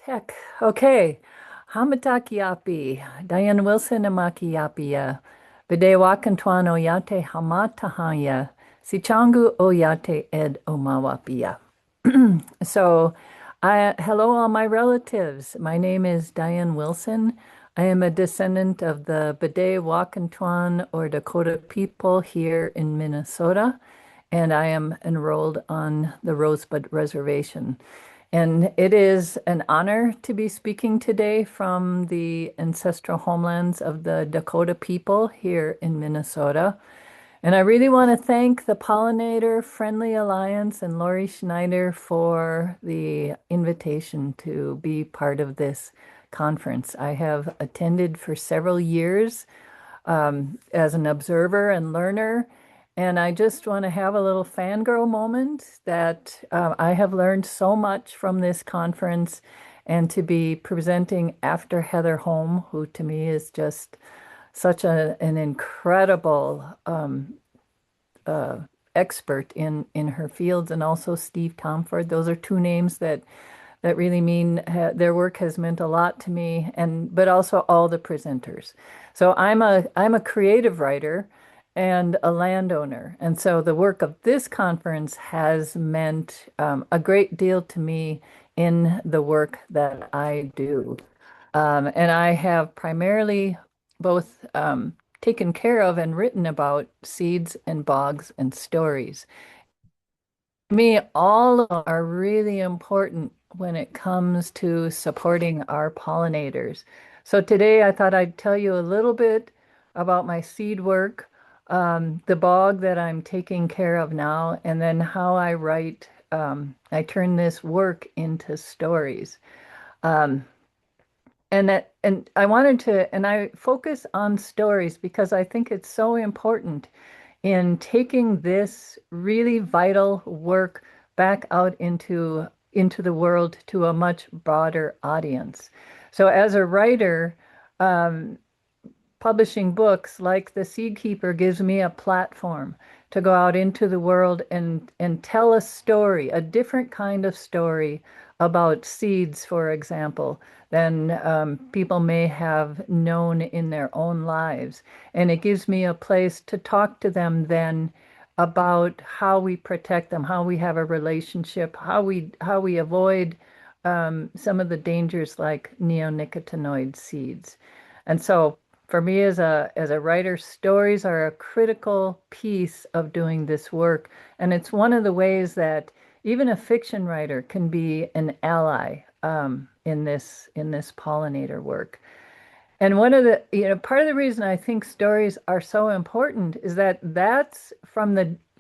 Heck. Okay. Hamatakiapi. Diane Wilson amakiapia. Bidewakantuan oyate hamatahaya. Sicangu oyate ed omawapia. So, hello, all my relatives. My name is Diane Wilson. I am a descendant of the Bidewakantuan or Dakota people here in Minnesota, and I am enrolled on the Rosebud Reservation. And it is an honor to be speaking today from the ancestral homelands of the Dakota people here in Minnesota. And I really want to thank the Pollinator Friendly Alliance and Lori Schneider for the invitation to be part of this conference. I have attended for several years as an observer and learner. And I just want to have a little fangirl moment that I have learned so much from this conference and to be presenting after Heather Holm, who to me is just such an incredible expert in her fields, and also Steve Tomford. Those are two names that really mean their work has meant a lot to me, and but also all the presenters. So I'm a creative writer and a landowner, and so the work of this conference has meant a great deal to me in the work that I do. And I have primarily both taken care of and written about seeds and bogs and stories. To me, all of them are really important when it comes to supporting our pollinators. So today I thought I'd tell you a little bit about my seed work, the bog that I'm taking care of now, and then how I write, I turn this work into stories. Um, and I wanted to, and I focus on stories because I think it's so important in taking this really vital work back out into the world to a much broader audience. So as a writer, um, publishing books like The Seed Keeper gives me a platform to go out into the world and tell a story, a different kind of story about seeds, for example, than people may have known in their own lives. And it gives me a place to talk to them then about how we protect them, how we have a relationship, how we avoid some of the dangers like neonicotinoid seeds. And so for me as a writer, stories are a critical piece of doing this work. And it's one of the ways that even a fiction writer can be an ally in this pollinator work. And one of the, part of the reason I think stories are so important is that that's from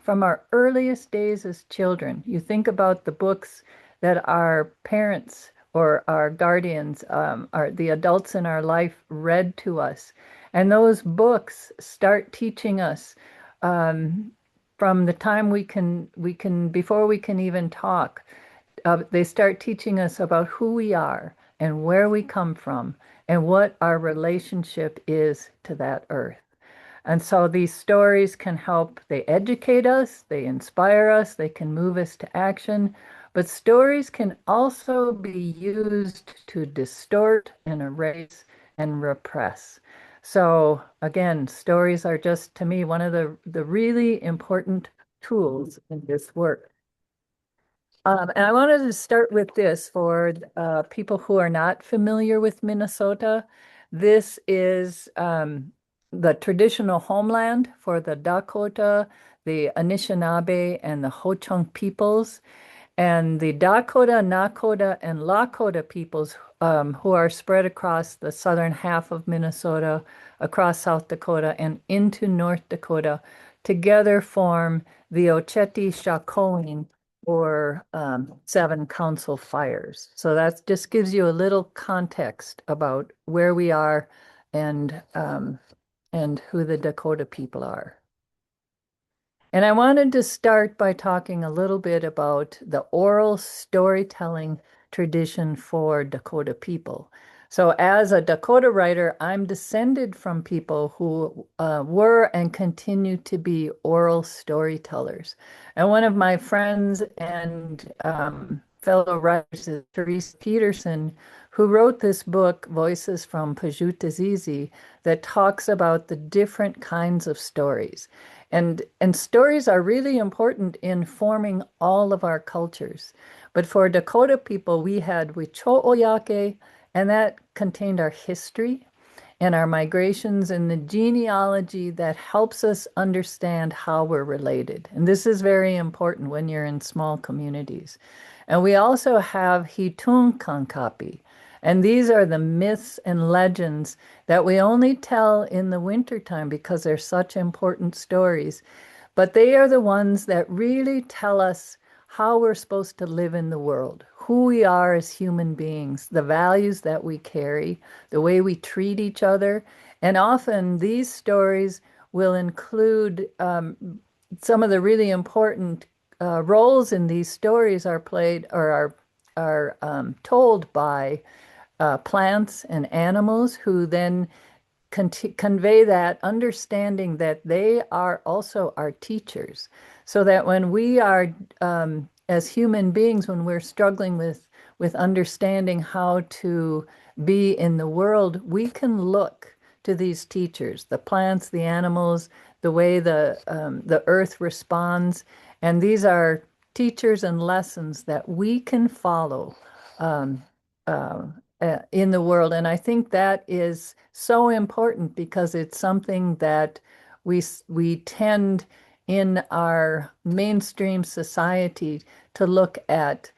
our earliest days as children. You think about the books that our parents or our guardians, the adults in our life read to us. And those books start teaching us from the time before we can even talk. They start teaching us about who we are and where we come from and what our relationship is to that earth. And so these stories can help, they educate us, they inspire us, they can move us to action, but stories can also be used to distort and erase and repress. So again, stories are just, to me, one of the really important tools in this work. And I wanted to start with this for people who are not familiar with Minnesota. This is the traditional homeland for the Dakota, the Anishinaabe, and the Ho-Chunk peoples. And the Dakota, Nakota, and Lakota peoples who are spread across the southern half of Minnesota, across South Dakota, and into North Dakota, together form the Oceti-Sakowin, or Seven Council Fires. So that just gives you a little context about where we are and who the Dakota people are. And I wanted to start by talking a little bit about the oral storytelling tradition for Dakota people. So as a Dakota writer, I'm descended from people who were and continue to be oral storytellers. And one of my friends and fellow writers is Therese Peterson, who wrote this book, Voices from Pajut Zizi, that talks about the different kinds of stories. And stories are really important in forming all of our cultures. But for Dakota people, we had Wicho Oyake, and that contained our history and our migrations and the genealogy that helps us understand how we're related. And this is very important when you're in small communities. And we also have Hitung Kankapi. And these are the myths and legends that we only tell in the wintertime because they're such important stories. But they are the ones that really tell us how we're supposed to live in the world, who we are as human beings, the values that we carry, the way we treat each other. And often these stories will include some of the really important roles in these stories are played or are told by plants and animals who then convey that understanding that they are also our teachers. So that when we are, as human beings, when we're struggling with understanding how to be in the world, we can look to these teachers, the plants, the animals, the way the earth responds. And these are teachers and lessons that we can follow um, uh, in the world. And I think that is so important because it's something that we tend in our mainstream society to look at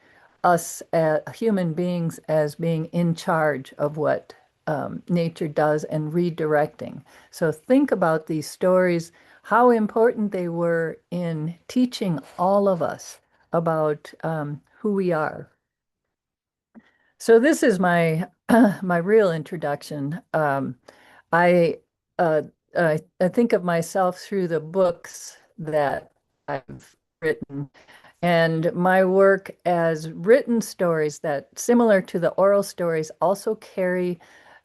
us as human beings as being in charge of what nature does and redirecting. So think about these stories, how important they were in teaching all of us about who we are. So this is my my real introduction. I, uh, I think of myself through the books that I've written, and my work as written stories that, similar to the oral stories, also carry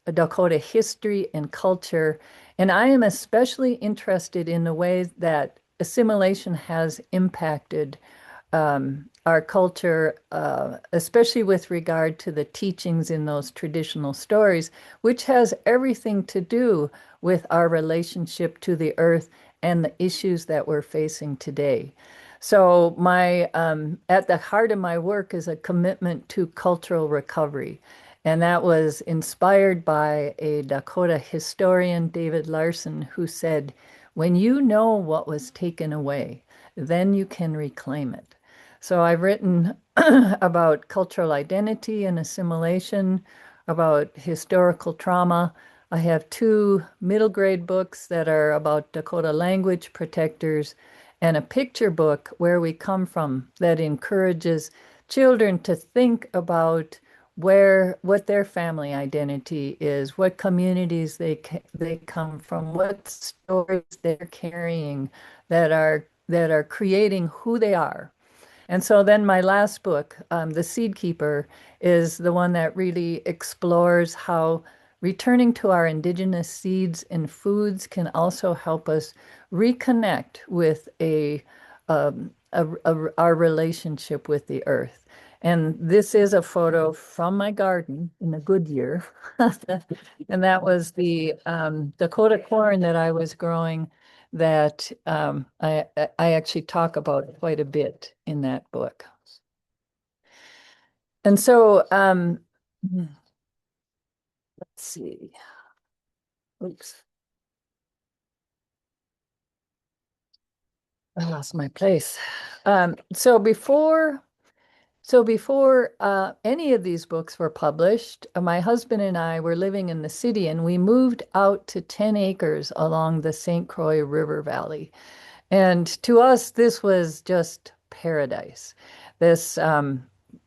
a Dakota history and culture. And I am especially interested in the ways that assimilation has impacted our culture, especially with regard to the teachings in those traditional stories, which has everything to do with our relationship to the earth and the issues that we're facing today. So my at the heart of my work is a commitment to cultural recovery. And that was inspired by a Dakota historian, David Larson, who said, when you know what was taken away, then you can reclaim it. So I've written about cultural identity and assimilation, about historical trauma. I have two middle grade books that are about Dakota language protectors and a picture book, Where We Come From, that encourages children to think about what their family identity is, what communities they come from, what stories they're carrying that are creating who they are. And so then my last book, The Seed Keeper, is the one that really explores how returning to our indigenous seeds and foods can also help us reconnect with our relationship with the earth. And this is a photo from my garden in a good year. And that was the Dakota corn that I was growing that I actually talk about quite a bit in that book. And so let's see. Oops, I lost my place. So before any of these books were published, my husband and I were living in the city, and we moved out to 10 acres along the St. Croix River Valley. And to us, this was just paradise. This,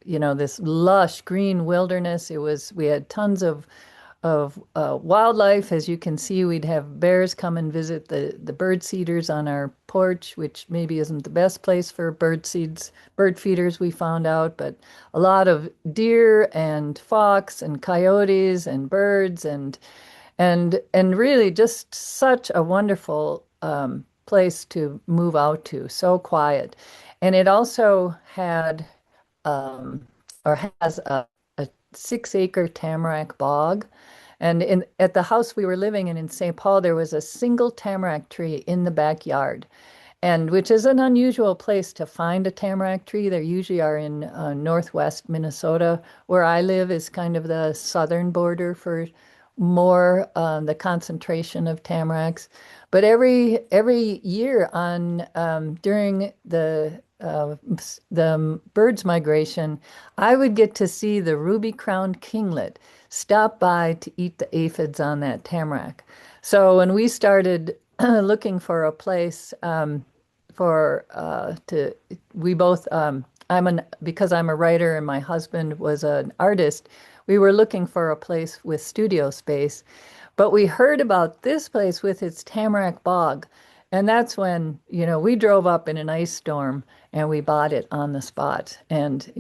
this lush green wilderness. We had tons of wildlife. As you can see, we'd have bears come and visit the bird seeders on our porch, which maybe isn't the best place for bird feeders, we found out, but a lot of deer and fox and coyotes and birds and really just such a wonderful place to move out to, so quiet. And it also had or has a 6 acre tamarack bog. And at the house we were living in St. Paul, there was a single tamarack tree in the backyard, and which is an unusual place to find a tamarack tree. They usually are in northwest Minnesota. Where I live is kind of the southern border for more the concentration of tamaracks. But every year on during the birds migration, I would get to see the ruby-crowned kinglet stop by to eat the aphids on that tamarack. So when we started looking for a place for to we both I'm an because I'm a writer and my husband was an artist, we were looking for a place with studio space, but we heard about this place with its tamarack bog, and that's when, we drove up in an ice storm and we bought it on the spot. And,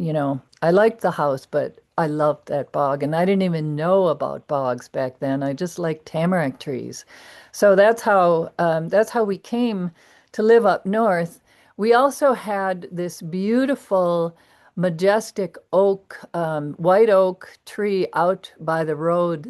I liked the house, but I loved that bog, and I didn't even know about bogs back then. I just liked tamarack trees. So that's how we came to live up north. We also had this beautiful, majestic white oak tree out by the road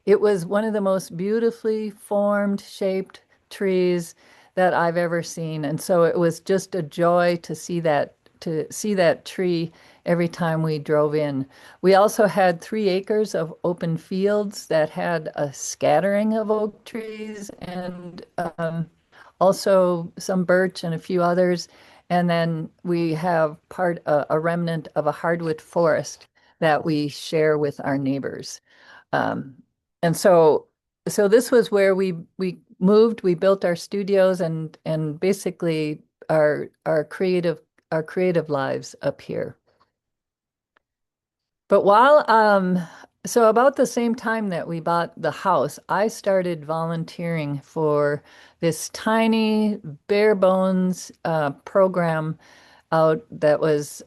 it was one of the most beautifully formed, shaped trees that I've ever seen. And so it was just a joy to see that tree every time we drove in. We also had 3 acres of open fields that had a scattering of oak trees and also some birch and a few others. And then we have a remnant of a hardwood forest that we share with our neighbors. Um, and so this was where we moved. We built our studios and basically our creative lives up here. But so about the same time that we bought the house, I started volunteering for this tiny, bare bones program out that was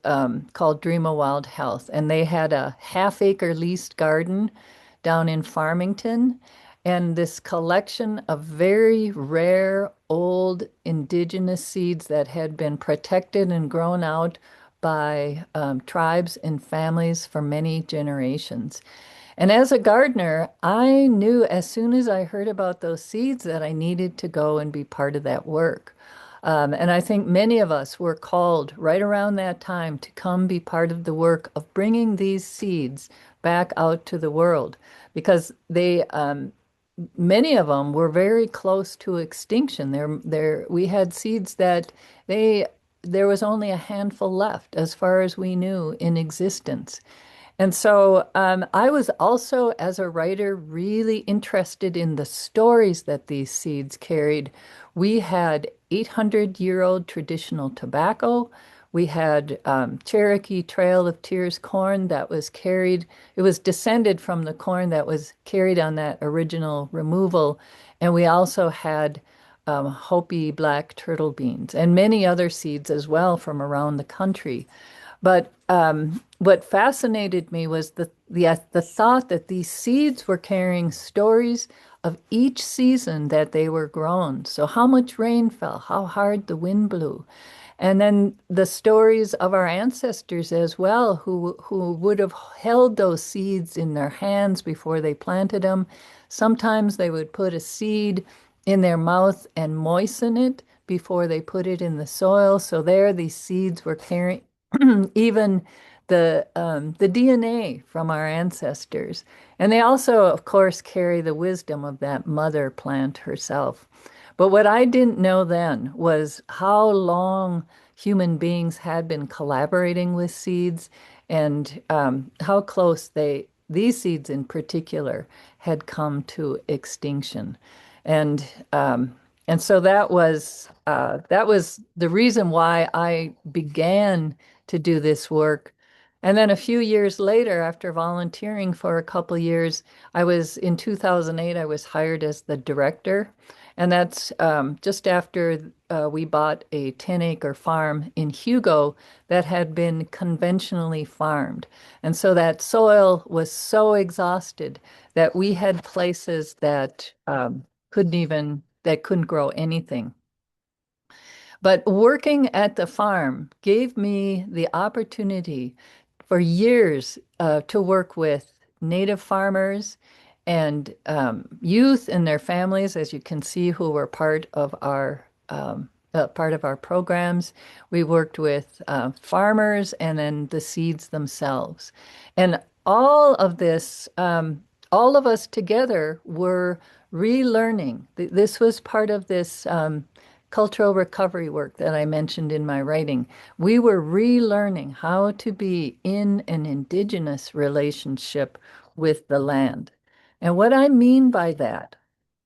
called Dream of Wild Health. And they had a half-acre leased garden down in Farmington, and this collection of very rare old indigenous seeds that had been protected and grown out by tribes and families for many generations. And as a gardener, I knew as soon as I heard about those seeds that I needed to go and be part of that work. And I think many of us were called right around that time to come be part of the work of bringing these seeds back out to the world because many of them were very close to extinction. We had seeds that they, there was only a handful left as far as we knew in existence. And so I was also, as a writer, really interested in the stories that these seeds carried. We had 800-year-old traditional tobacco. We had Cherokee Trail of Tears corn that was carried. It was descended from the corn that was carried on that original removal. And we also had Hopi black turtle beans and many other seeds as well from around the country. But what fascinated me was the thought that these seeds were carrying stories of each season that they were grown. So how much rain fell, how hard the wind blew, and then the stories of our ancestors as well, who would have held those seeds in their hands before they planted them. Sometimes they would put a seed in their mouth and moisten it before they put it in the soil. So there, these seeds were carrying even the DNA from our ancestors. And they also, of course, carry the wisdom of that mother plant herself. But what I didn't know then was how long human beings had been collaborating with seeds and how close these seeds in particular, had come to extinction. And and so that was the reason why I began to do this work. And then a few years later, after volunteering for a couple years, in 2008, I was hired as the director. And that's just after we bought a 10-acre farm in Hugo that had been conventionally farmed. And so that soil was so exhausted that we had places that couldn't grow anything. But working at the farm gave me the opportunity for years to work with native farmers and youth and their families, as you can see, who were part of our programs. We worked with farmers and then the seeds themselves. And all of this, all of us together were relearning. This was part of this cultural recovery work that I mentioned in my writing. We were relearning how to be in an indigenous relationship with the land. And what I mean by that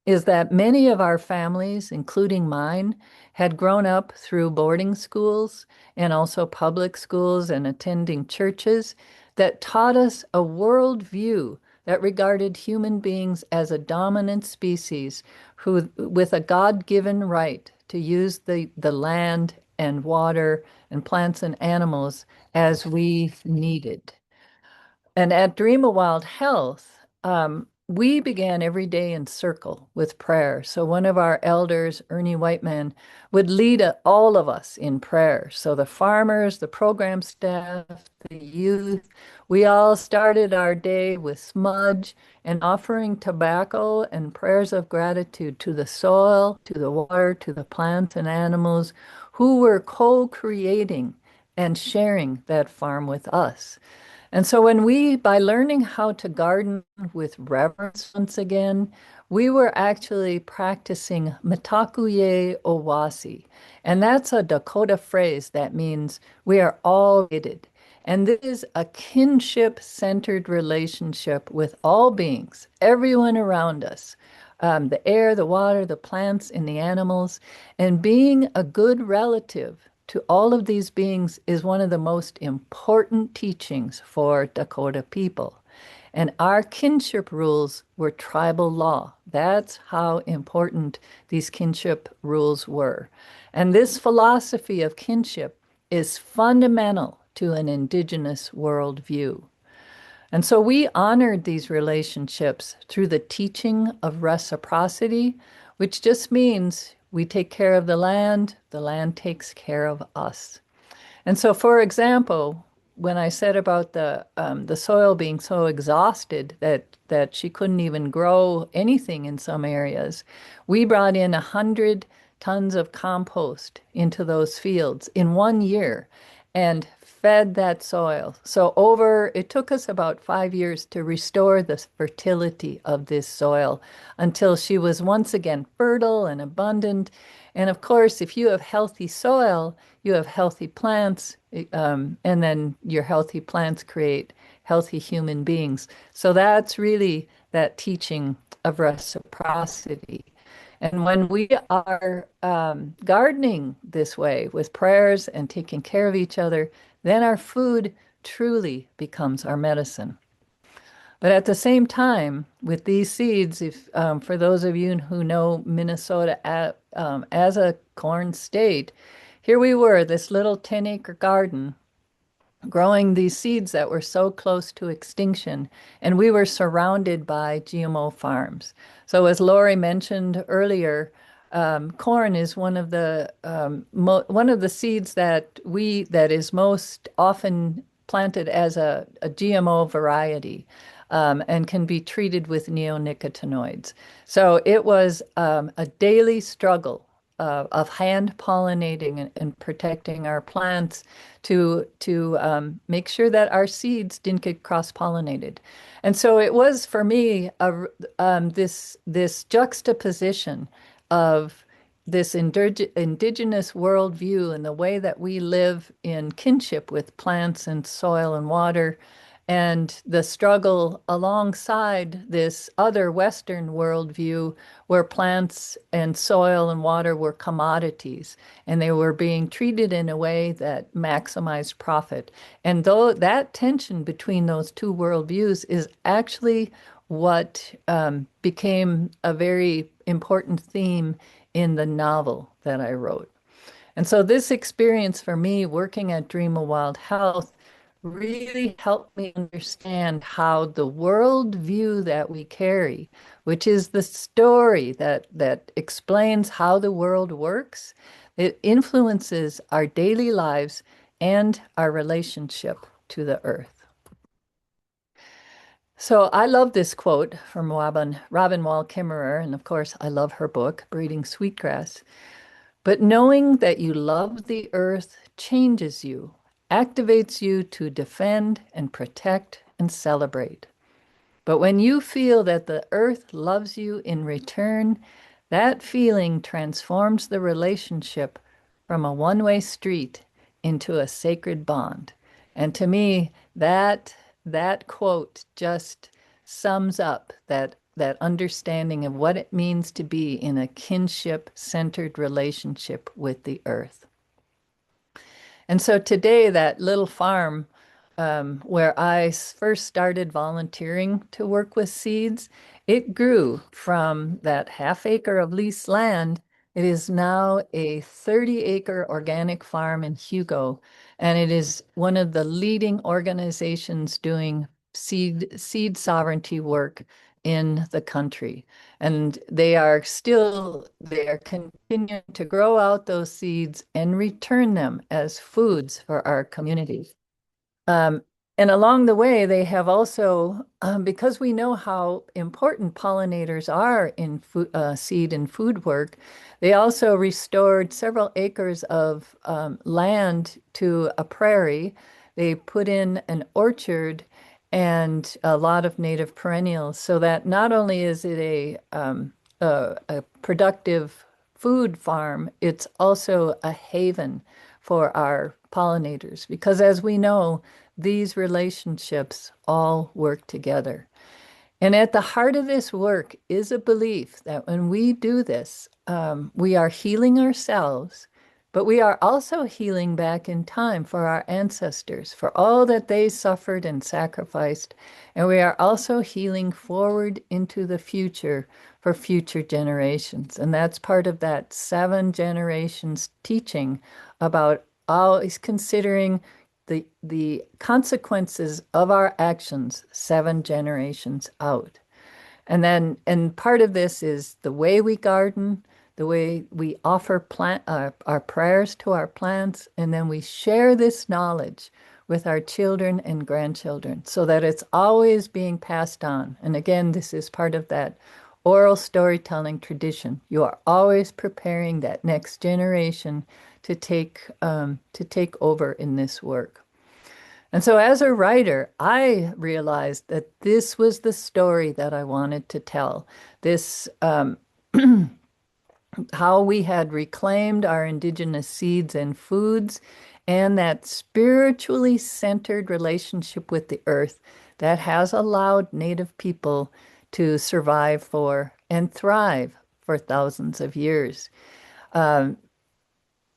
is that many of our families, including mine, had grown up through boarding schools and also public schools and attending churches that taught us a worldview that regarded human beings as a dominant species who, with a God-given right to use the land and water and plants and animals as we needed. And at Dream of Wild Health, we began every day in circle with prayer. So one of our elders, Ernie Whiteman, would lead all of us in prayer. So the farmers, the program staff, the youth, we all started our day with smudge and offering tobacco and prayers of gratitude to the soil, to the water, to the plants and animals who were co-creating and sharing that farm with us. And so by learning how to garden with reverence once again, we were actually practicing Mitakuye Owasi. And that's a Dakota phrase that means we are all related. And this is a kinship-centered relationship with all beings, everyone around us, the air, the water, the plants, and the animals. And being a good relative to all of these beings is one of the most important teachings for Dakota people. And our kinship rules were tribal law. That's how important these kinship rules were. And this philosophy of kinship is fundamental to an indigenous worldview. And so we honored these relationships through the teaching of reciprocity, which just means we take care of the land takes care of us. And so, for example, when I said about the soil being so exhausted that she couldn't even grow anything in some areas, we brought in 100 tons of compost into those fields in 1 year and fed that soil. So it took us about 5 years to restore the fertility of this soil until she was once again fertile and abundant. And of course, if you have healthy soil, you have healthy plants, and then your healthy plants create healthy human beings. So that's really that teaching of reciprocity. And when we are gardening this way with prayers and taking care of each other, then our food truly becomes our medicine. But at the same time, with these seeds, if for those of you who know Minnesota as a corn state, here we were, this little 10-acre garden, growing these seeds that were so close to extinction, and we were surrounded by GMO farms. So as Lori mentioned earlier, corn is one of the seeds that is most often planted as a GMO variety. And can be treated with neonicotinoids. So it was a daily struggle of hand pollinating and protecting our plants to make sure that our seeds didn't get cross-pollinated. And so it was for me this juxtaposition of this indigenous worldview and the way that we live in kinship with plants and soil and water, and the struggle alongside this other Western worldview where plants and soil and water were commodities and they were being treated in a way that maximized profit. And though that tension between those two worldviews is actually what became a very important theme in the novel that I wrote. And so this experience for me working at Dream of Wild Health really helped me understand how the worldview that we carry, which is the story that explains how the world works, it influences our daily lives and our relationship to the earth. So I love this quote from Robin Wall Kimmerer, and of course I love her book, Breeding Sweetgrass. But knowing that you love the earth changes you, activates you to defend and protect and celebrate. But when you feel that the earth loves you in return, that feeling transforms the relationship from a one-way street into a sacred bond. And to me, that quote just sums up that understanding of what it means to be in a kinship-centered relationship with the earth. And so today, that little farm where I first started volunteering to work with seeds, it grew from that half acre of leased land. It is now a 30-acre organic farm in Hugo, and it is one of the leading organizations doing seed sovereignty work in the country. And they are continuing to grow out those seeds and return them as foods for our communities. Um, and along the way, they have also, because we know how important pollinators are in seed and food work, they also restored several acres of land to a prairie. They put in an orchard and a lot of native perennials, so that not only is it a productive food farm, it's also a haven for our pollinators, because as we know, these relationships all work together. And at the heart of this work is a belief that when we do this, we are healing ourselves, but we are also healing back in time for our ancestors, for all that they suffered and sacrificed. And we are also healing forward into the future for future generations. And that's part of that 7 generations teaching about always considering the consequences of our actions 7 generations out. And part of this is the way we garden, the way we offer our prayers to our plants, and then we share this knowledge with our children and grandchildren so that it's always being passed on. And again, this is part of that oral storytelling tradition. You are always preparing that next generation to take over in this work. And so as a writer, I realized that this was the story that I wanted to tell. This how we had reclaimed our indigenous seeds and foods, and that spiritually centered relationship with the earth that has allowed Native people to survive for and thrive for thousands of years.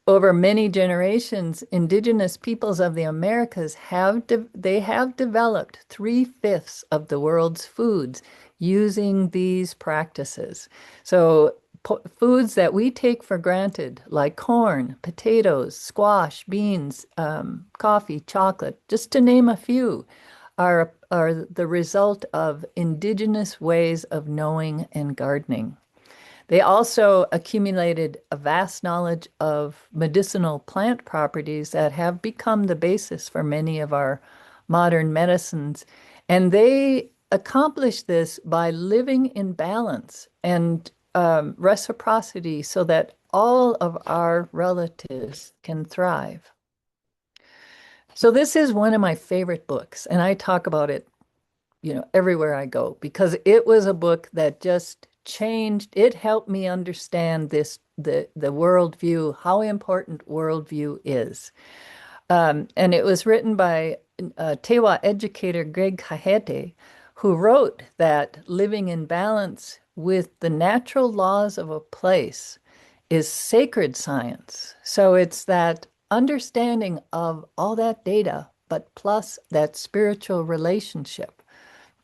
Over many generations, indigenous peoples of the Americas have developed 3/5 of the world's foods using these practices. So foods that we take for granted, like corn, potatoes, squash, beans, coffee, chocolate, just to name a few, are the result of indigenous ways of knowing and gardening. They also accumulated a vast knowledge of medicinal plant properties that have become the basis for many of our modern medicines. And they accomplished this by living in balance and reciprocity so that all of our relatives can thrive. So this is one of my favorite books, and I talk about it everywhere I go, because it was a book that just changed. It helped me understand the worldview, how important worldview is. And it was written by Tewa educator Greg Kahete, who wrote that living in balance with the natural laws of a place is sacred science. So it's that understanding of all that data, but plus that spiritual relationship.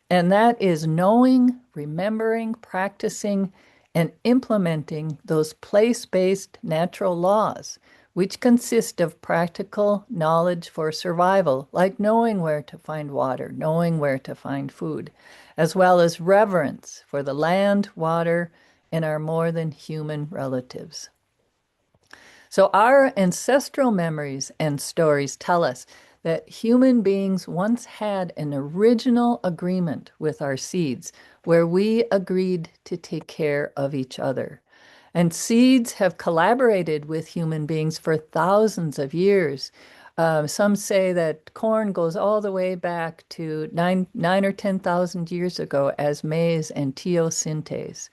And that is knowing, remembering, practicing, and implementing those place-based natural laws, which consist of practical knowledge for survival, like knowing where to find water, knowing where to find food, as well as reverence for the land, water, and our more than human relatives. So our ancestral memories and stories tell us that human beings once had an original agreement with our seeds where we agreed to take care of each other. And seeds have collaborated with human beings for thousands of years. Some say that corn goes all the way back to nine or 10,000 years ago as maize and teosinte.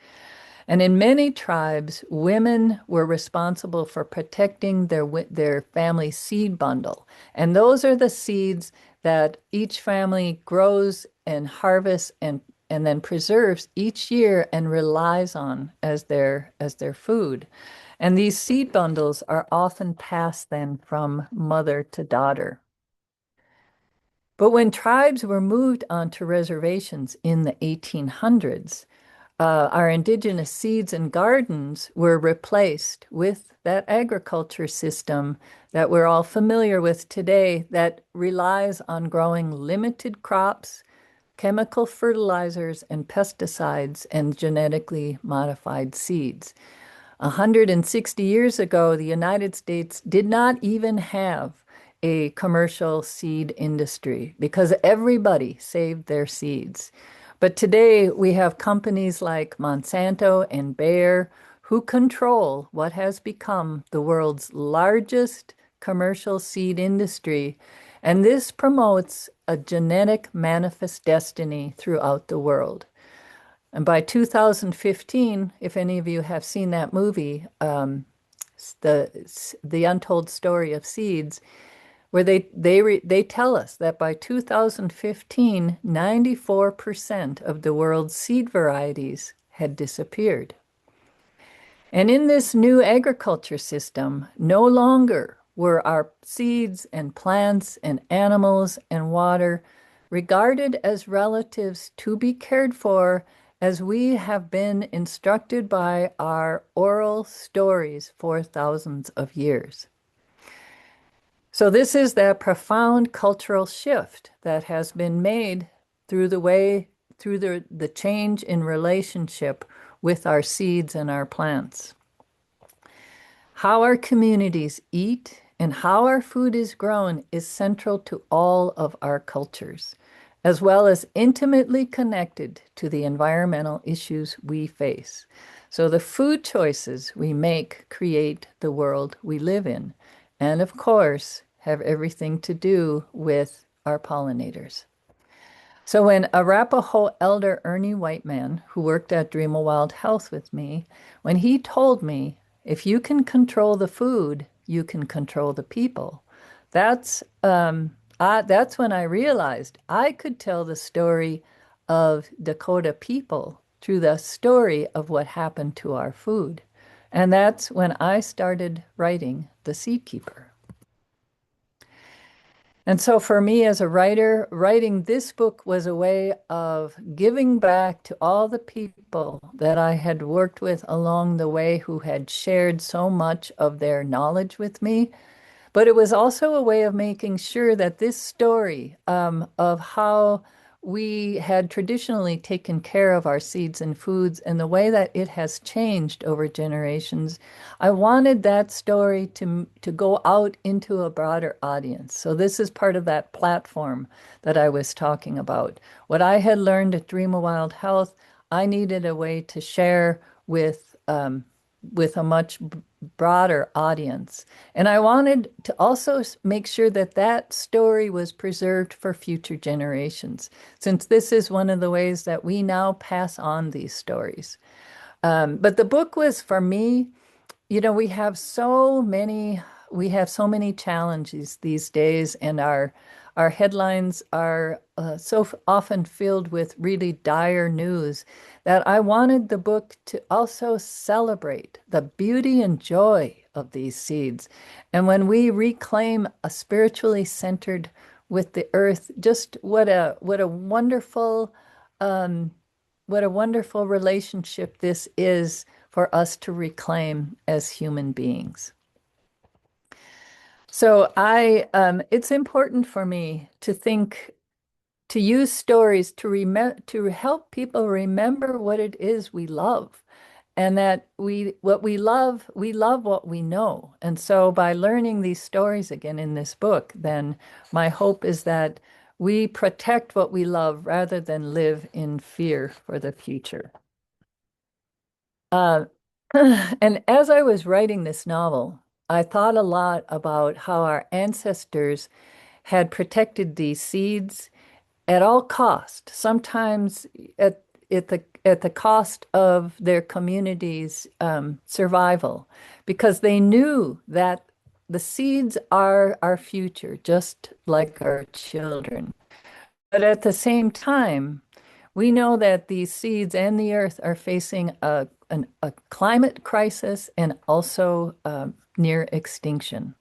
And in many tribes, women were responsible for protecting their family seed bundle. And those are the seeds that each family grows and harvests and then preserves each year and relies on as their food. And these seed bundles are often passed then from mother to daughter. But when tribes were moved onto reservations in the 1800s, our indigenous seeds and gardens were replaced with that agriculture system that we're all familiar with today that relies on growing limited crops, chemical fertilizers and pesticides, and genetically modified seeds. 160 years ago, the United States did not even have a commercial seed industry because everybody saved their seeds. But today we have companies like Monsanto and Bayer who control what has become the world's largest commercial seed industry. And this promotes a genetic manifest destiny throughout the world. And by 2015, if any of you have seen that movie, the Untold Story of Seeds, where they tell us that by 2015, 94% of the world's seed varieties had disappeared. And in this new agriculture system, no longer were our seeds and plants and animals and water regarded as relatives to be cared for as we have been instructed by our oral stories for thousands of years. So this is that profound cultural shift that has been made through the change in relationship with our seeds and our plants. How our communities eat and how our food is grown is central to all of our cultures, as well as intimately connected to the environmental issues we face. So the food choices we make create the world we live in, and of course, have everything to do with our pollinators. So when Arapaho elder Ernie Whiteman, who worked at Dream of Wild Health with me, when he told me, if you can control the food, you can control the people, that's when I realized I could tell the story of Dakota people through the story of what happened to our food. And that's when I started writing The Seed Keeper. And so for me as a writer, writing this book was a way of giving back to all the people that I had worked with along the way who had shared so much of their knowledge with me. But it was also a way of making sure that this story of how we had traditionally taken care of our seeds and foods and the way that it has changed over generations, I wanted that story to go out into a broader audience. So this is part of that platform that I was talking about. What I had learned at Dream of Wild Health, I needed a way to share with a much broader audience. And I wanted to also make sure that that story was preserved for future generations, since this is one of the ways that we now pass on these stories. But the book was, for me, we have so many challenges these days, and our headlines are so often filled with really dire news that I wanted the book to also celebrate the beauty and joy of these seeds. And when we reclaim a spiritually centered with the earth, just what a wonderful relationship this is for us to reclaim as human beings. So it's important for me to use stories to help people remember what it is we love and that what we love what we know. And so by learning these stories again in this book, then my hope is that we protect what we love rather than live in fear for the future. Uh, and as I was writing this novel, I thought a lot about how our ancestors had protected these seeds at all cost, sometimes at the cost of their community's survival, because they knew that the seeds are our future, just like our children. But at the same time, we know that these seeds and the earth are facing a climate crisis and also near extinction.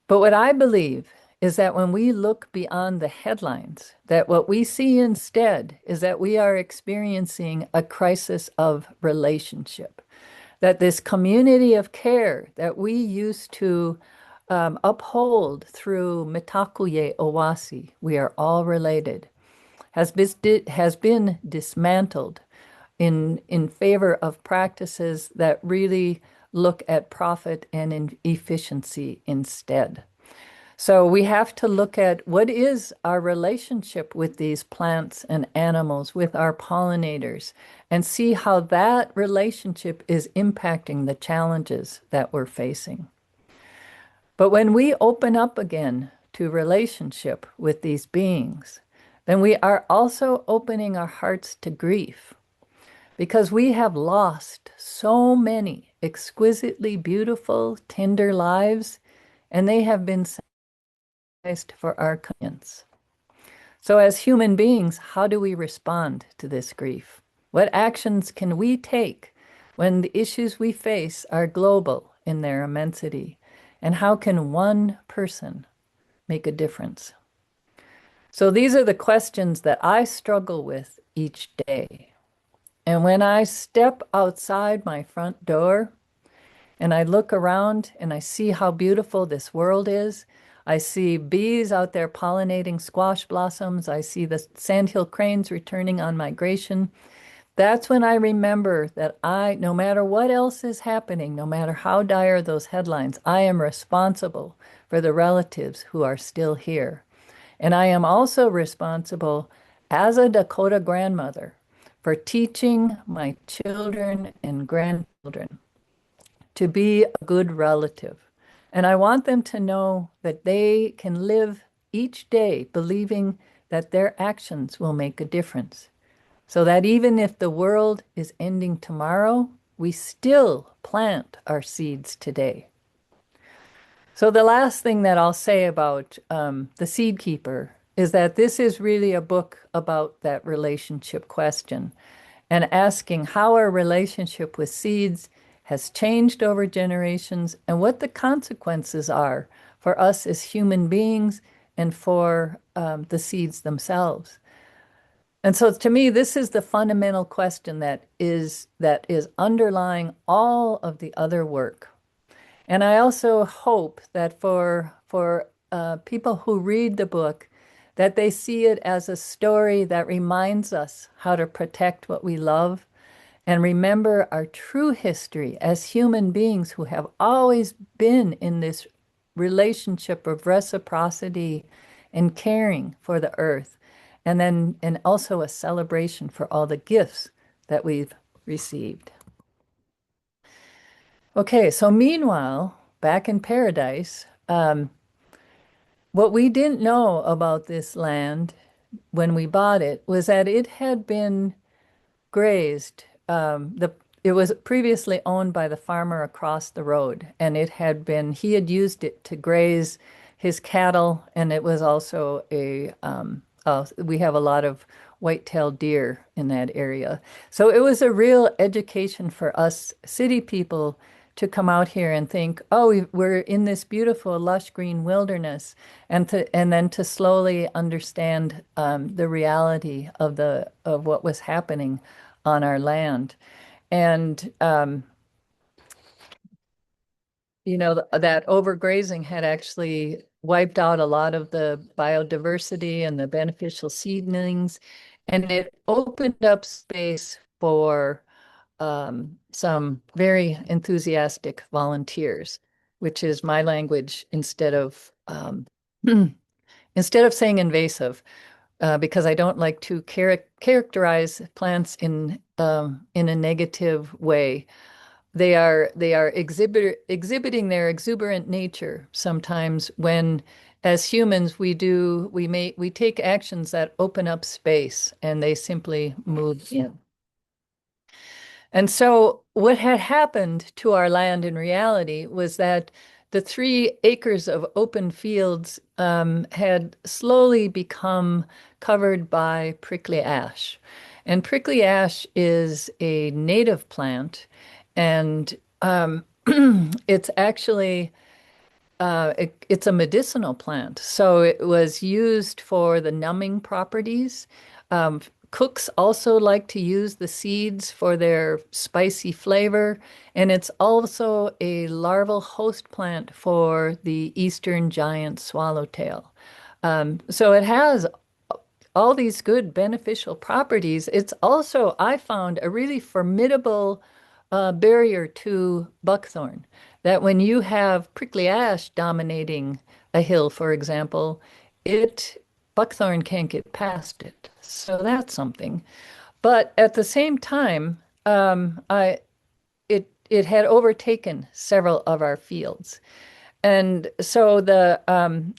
But what I believe is that when we look beyond the headlines, that what we see instead is that we are experiencing a crisis of relationship, that this community of care that we used to uphold through Mitakuye Owasi, we are all related, has been dismantled in favor of practices that really look at profit and efficiency instead. So we have to look at what is our relationship with these plants and animals, with our pollinators, and see how that relationship is impacting the challenges that we're facing. But when we open up again to relationship with these beings, then we are also opening our hearts to grief because we have lost so many exquisitely beautiful, tender lives, and they have been sacrificed for our conscience. So, as human beings, how do we respond to this grief? What actions can we take when the issues we face are global in their immensity? And how can one person make a difference? So, these are the questions that I struggle with each day. And when I step outside my front door and I look around and I see how beautiful this world is, I see bees out there pollinating squash blossoms. I see the sandhill cranes returning on migration. That's when I remember that no matter what else is happening, no matter how dire those headlines, I am responsible for the relatives who are still here. And I am also responsible as a Dakota grandmother for teaching my children and grandchildren to be a good relative. And I want them to know that they can live each day believing that their actions will make a difference. So that even if the world is ending tomorrow, we still plant our seeds today. So the last thing that I'll say about The Seed Keeper is that this is really a book about that relationship question and asking how our relationship with seeds has changed over generations and what the consequences are for us as human beings and for the seeds themselves. And so to me, this is the fundamental question that is underlying all of the other work. And I also hope that for people who read the book, that they see it as a story that reminds us how to protect what we love and remember our true history as human beings who have always been in this relationship of reciprocity and caring for the earth, and also a celebration for all the gifts that we've received. Okay, so meanwhile, back in paradise, what we didn't know about this land when we bought it was that it had been grazed. It was previously owned by the farmer across the road, and he had used it to graze his cattle, and it was also we have a lot of white-tailed deer in that area. So it was a real education for us city people to come out here and think, oh, we're in this beautiful, lush green wilderness, and then to slowly understand the reality of what was happening on our land. And that overgrazing had actually wiped out a lot of the biodiversity and the beneficial seedlings, and it opened up space for some very enthusiastic volunteers, which is my language instead of saying invasive, because I don't like to characterize plants in a negative way. They are exhibiting their exuberant nature sometimes when, as humans, we take actions that open up space and they simply move in. And so what had happened to our land in reality was that the 3 acres of open fields had slowly become covered by prickly ash. And prickly ash is a native plant, and it's actually it's a medicinal plant. So it was used for the numbing properties. Cooks also like to use the seeds for their spicy flavor, and it's also a larval host plant for the eastern giant swallowtail. So it has all these good beneficial properties. It's also, I found, a really formidable barrier to buckthorn. That when you have prickly ash dominating a hill, for example, it buckthorn can't get past it. So that's something. But at the same time, I it had overtaken several of our fields. And so the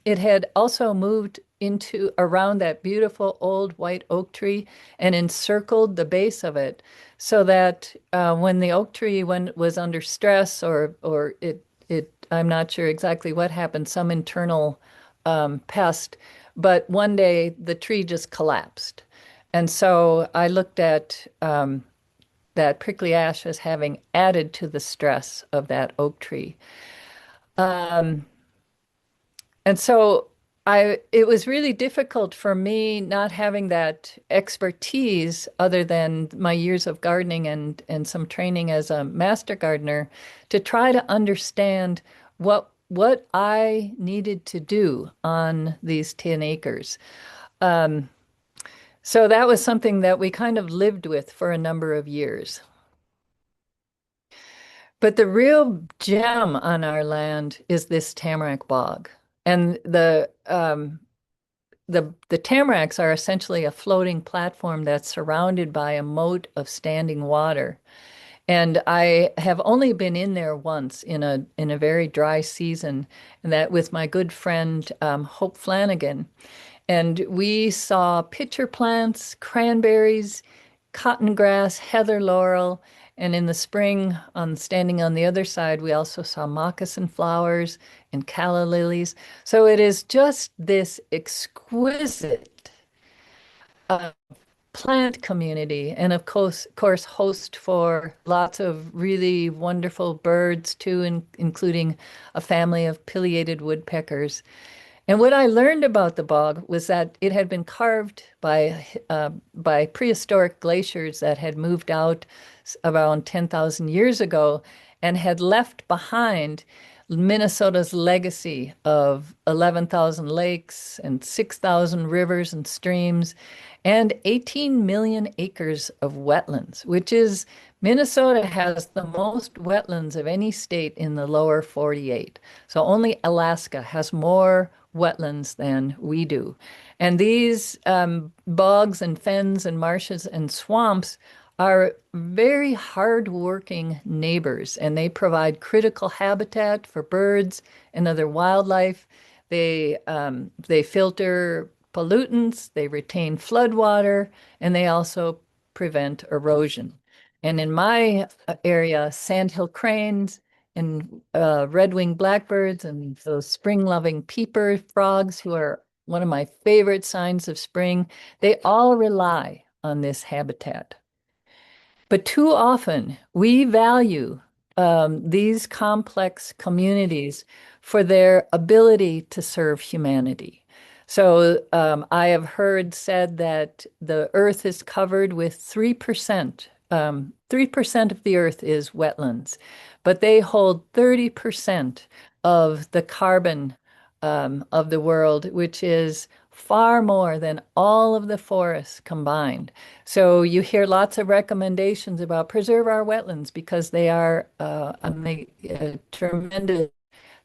it had also moved into around that beautiful old white oak tree and encircled the base of it, so that when the oak tree was under stress, or it I'm not sure exactly what happened, some internal pest, but one day the tree just collapsed. And so I looked at that prickly ash as having added to the stress of that oak tree. Um, And so it was really difficult for me not having that expertise other than my years of gardening and some training as a master gardener to try to understand what I needed to do on these 10 acres. Um, so that was something that we kind of lived with for a number of years. But the real gem on our land is this tamarack bog. And the tamaracks are essentially a floating platform that's surrounded by a moat of standing water. And I have only been in there once in a very dry season, and that with my good friend Hope Flanagan. And we saw pitcher plants, cranberries, cotton grass, heather laurel, and in the spring, on standing on the other side, we also saw moccasin flowers and calla lilies. So it is just this exquisite uh, plant community, and of course, host for lots of really wonderful birds too, including a family of pileated woodpeckers. And what I learned about the bog was that it had been carved by prehistoric glaciers that had moved out around 10,000 years ago and had left behind Minnesota's legacy of 11,000 lakes and 6,000 rivers and streams and 18 million acres of wetlands, which is Minnesota has the most wetlands of any state in the lower 48. So only Alaska has more wetlands than we do. And these bogs and fens and marshes and swamps are very hardworking neighbors, and they provide critical habitat for birds and other wildlife. They filter pollutants, they retain floodwater, and they also prevent erosion. And in my area, sandhill cranes and red-winged blackbirds and those spring-loving peeper frogs, who are one of my favorite signs of spring, they all rely on this habitat. But too often, we value these complex communities for their ability to serve humanity. So I have heard said that the earth is covered with 3%. 3% of the earth is wetlands, but they hold 30% of the carbon of the world, which is far more than all of the forests combined. So you hear lots of recommendations about preserve our wetlands because they are a tremendous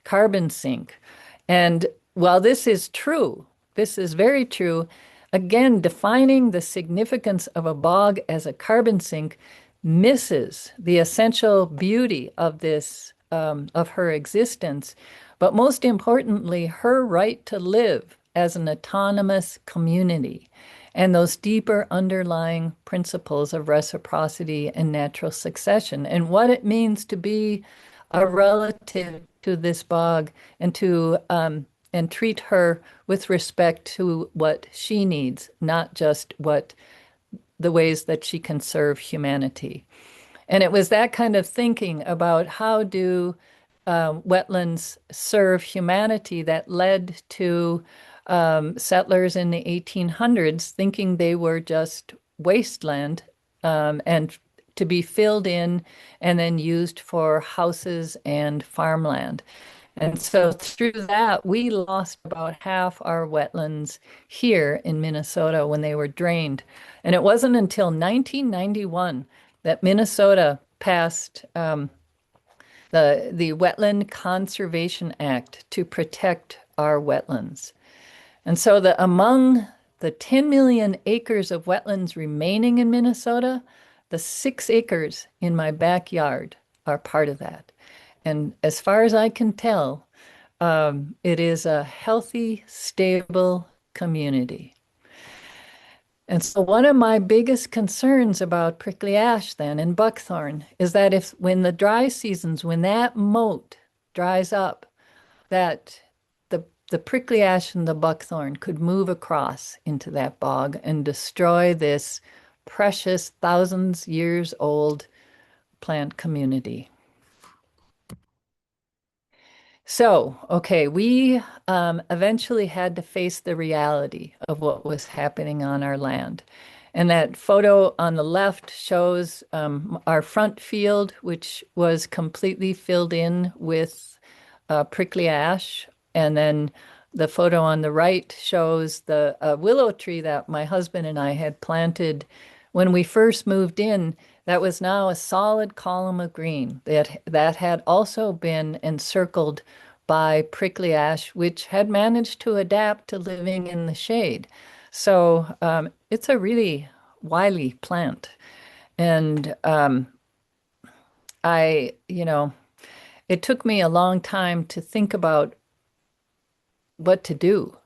carbon sink. And while this is true, this is very true, again, defining the significance of a bog as a carbon sink misses the essential beauty of this, of her existence, but most importantly, her right to live as an autonomous community and those deeper underlying principles of reciprocity and natural succession and what it means to be a relative to this bog and to and treat her with respect to what she needs, not just what the ways that she can serve humanity. And it was that kind of thinking about how do wetlands serve humanity that led to settlers in the 1800s thinking they were just wasteland and to be filled in and then used for houses and farmland. And so through that, we lost about half our wetlands here in Minnesota when they were drained. And it wasn't until 1991 that Minnesota passed the Wetland Conservation Act to protect our wetlands. And so among the 10 million acres of wetlands remaining in Minnesota, the 6 acres in my backyard are part of that. And as far as I can tell, it is a healthy, stable community. And so one of my biggest concerns about prickly ash then and buckthorn is that if when the dry seasons, when that moat dries up, that the prickly ash and the buckthorn could move across into that bog and destroy this precious thousands years old plant community. So, okay, we eventually had to face the reality of what was happening on our land. And that photo on the left shows our front field, which was completely filled in with prickly ash. And then the photo on the right shows the willow tree that my husband and I had planted when we first moved in. That was now a solid column of green that had also been encircled by prickly ash, which had managed to adapt to living in the shade. So it's a really wily plant. And it took me a long time to think about what to do.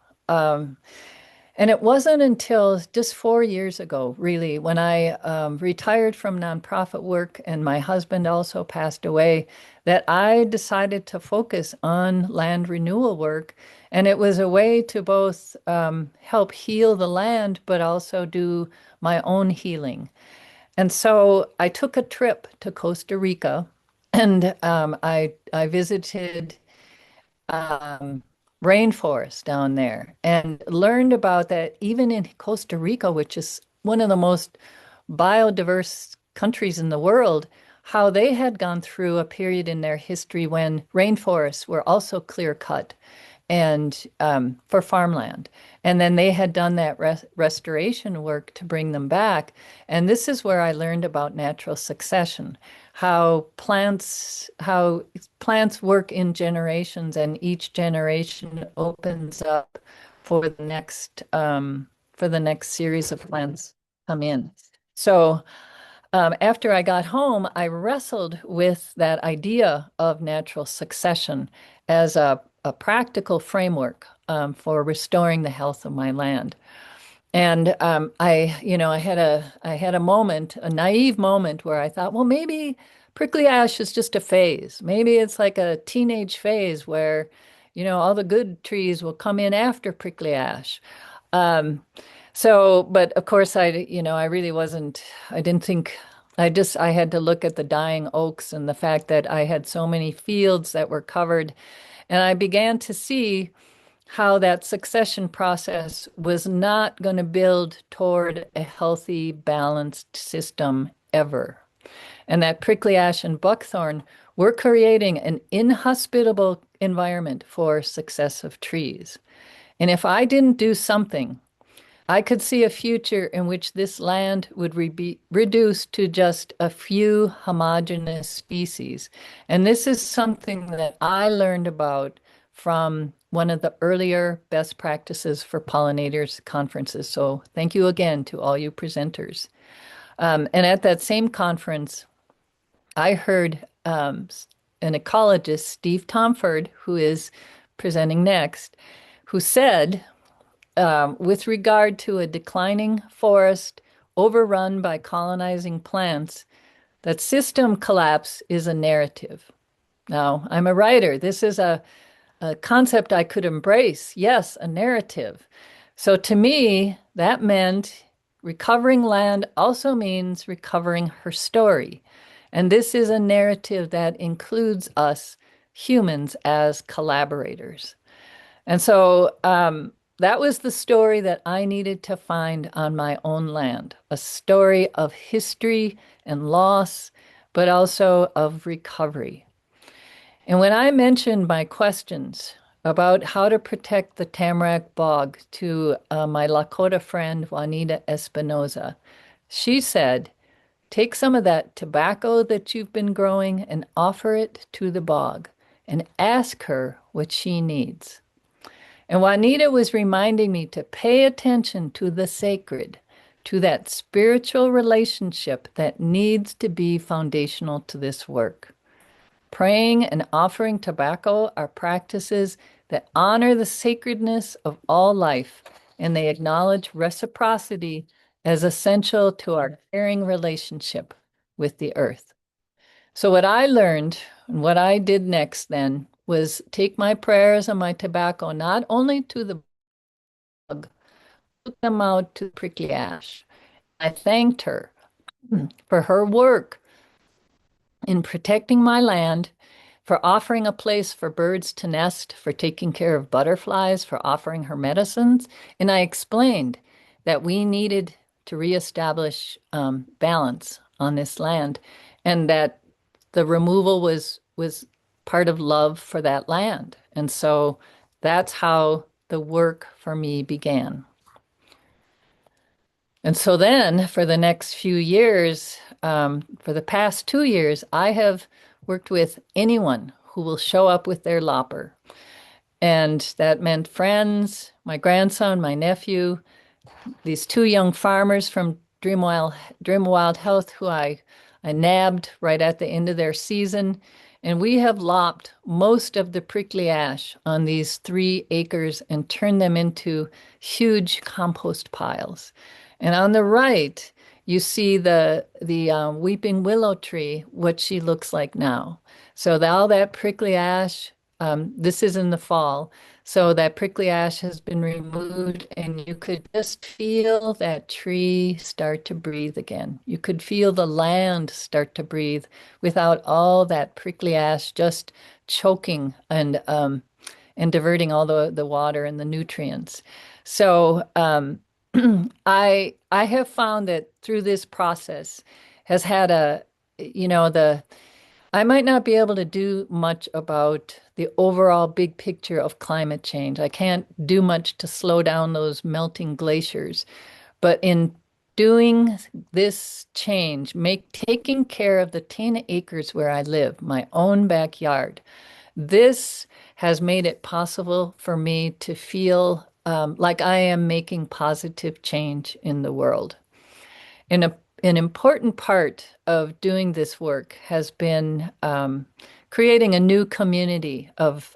And it wasn't until just 4 years ago, really, when I retired from nonprofit work and my husband also passed away, that I decided to focus on land renewal work. And it was a way to both help heal the land, but also do my own healing. And so I took a trip to Costa Rica and I visited rainforest down there and learned about that even in Costa Rica, which is one of the most biodiverse countries in the world, how they had gone through a period in their history when rainforests were also clear cut and for farmland. And then they had done that restoration work to bring them back. And this is where I learned about natural succession, how plants work in generations, and each generation opens up for the next series of plants come in. So after I got home, I wrestled with that idea of natural succession as a practical framework for restoring the health of my land. And I had a moment, a naive moment where I thought, well, maybe prickly ash is just a phase. Maybe it's like a teenage phase where, all the good trees will come in after prickly ash. But of course, I really wasn't, I didn't think, I had to look at the dying oaks and the fact that I had so many fields that were covered. And I began to see how that succession process was not going to build toward a healthy, balanced system ever. And that prickly ash and buckthorn were creating an inhospitable environment for successive trees. And if I didn't do something, I could see a future in which this land would be reduced to just a few homogeneous species. And this is something that I learned about from one of the earlier best practices for pollinators conferences. So thank you again to all you presenters. And at that same conference, I heard an ecologist, Steve Tomford, who is presenting next, who said, with regard to a declining forest overrun by colonizing plants, that system collapse is a narrative. Now, I'm a writer. This is a concept I could embrace. Yes, a narrative. So to me, that meant recovering land also means recovering her story. And this is a narrative that includes us humans as collaborators. And so that was the story that I needed to find on my own land, a story of history and loss, but also of recovery. And when I mentioned my questions about how to protect the tamarack bog to my Lakota friend, Juanita Espinoza, she said, take some of that tobacco that you've been growing and offer it to the bog and ask her what she needs. And Juanita was reminding me to pay attention to the sacred, to that spiritual relationship that needs to be foundational to this work. Praying and offering tobacco are practices that honor the sacredness of all life, and they acknowledge reciprocity as essential to our caring relationship with the earth. So, what I learned and what I did next then was take my prayers and my tobacco not only to the bug, put them out to prickly ash. I thanked her for her work in protecting my land, for offering a place for birds to nest, for taking care of butterflies, for offering her medicines. And I explained that we needed to reestablish balance on this land and that the removal was part of love for that land. And so that's how the work for me began. And so then for the next few years, for the past 2 years, I have worked with anyone who will show up with their lopper. And that meant friends, my grandson, my nephew, these two young farmers from Dream Wild Health who I nabbed right at the end of their season. And we have lopped most of the prickly ash on these 3 acres and turned them into huge compost piles. And on the right, you see the weeping willow tree, what she looks like now. So all that prickly ash, this is in the fall. So that prickly ash has been removed, and you could just feel that tree start to breathe again. You could feel the land start to breathe without all that prickly ash just choking and diverting all the water and the nutrients. So I have found that through this process has had the I might not be able to do much about the overall big picture of climate change. I can't do much to slow down those melting glaciers. But in doing this change, taking care of the 10 acres where I live, my own backyard, this has made it possible for me to feel like I am making positive change in the world. And an important part of doing this work has been creating a new community of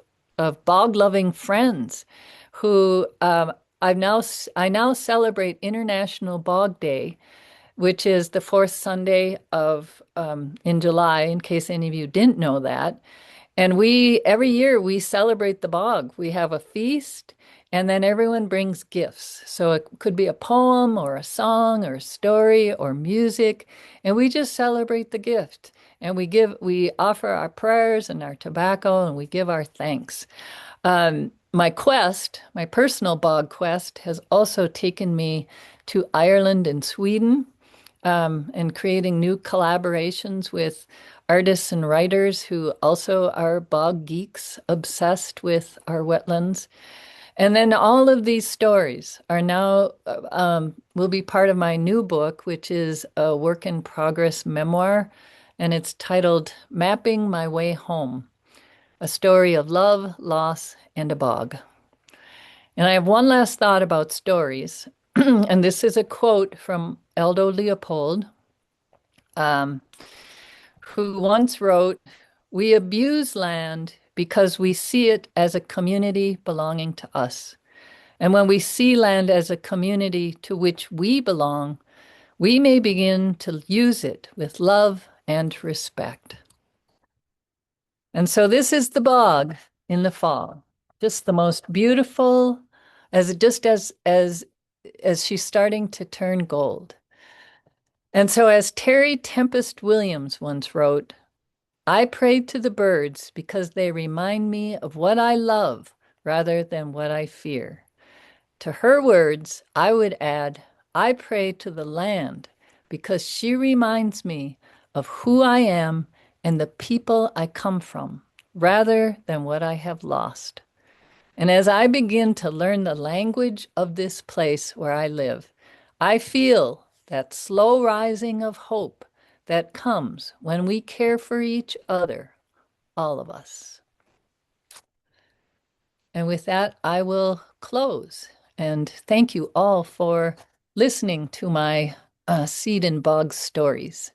bog-loving friends who I now celebrate International Bog Day, which is the fourth Sunday of in July, in case any of you didn't know that. And every year we celebrate the bog. We have a feast, and then everyone brings gifts. So it could be a poem or a song or a story or music, and we just celebrate the gift. And we offer our prayers and our tobacco, and we give our thanks. My personal bog quest, has also taken me to Ireland and Sweden, and creating new collaborations with artists and writers who also are bog geeks, obsessed with our wetlands. And then all of these stories are now will be part of my new book, which is a work in progress memoir, and it's titled Mapping My Way Home, a story of love, loss, and a bog. And I have one last thought about stories, and this is a quote from Aldo Leopold, um, who once wrote, "We abuse land because we see it as a community belonging to us. And when we see land as a community to which we belong, we may begin to use it with love and respect." And so this is the bog in the fall. Just the most beautiful, as she's starting to turn gold. And so as Terry Tempest Williams once wrote, "I pray to the birds because they remind me of what I love rather than what I fear." To her words, I would add, "I pray to the land because she reminds me of who I am and the people I come from, rather than what I have lost." And as I begin to learn the language of this place where I live, I feel that slow rising of hope that comes when we care for each other, all of us. And with that, I will close. And thank you all for listening to my Seed and Bog stories.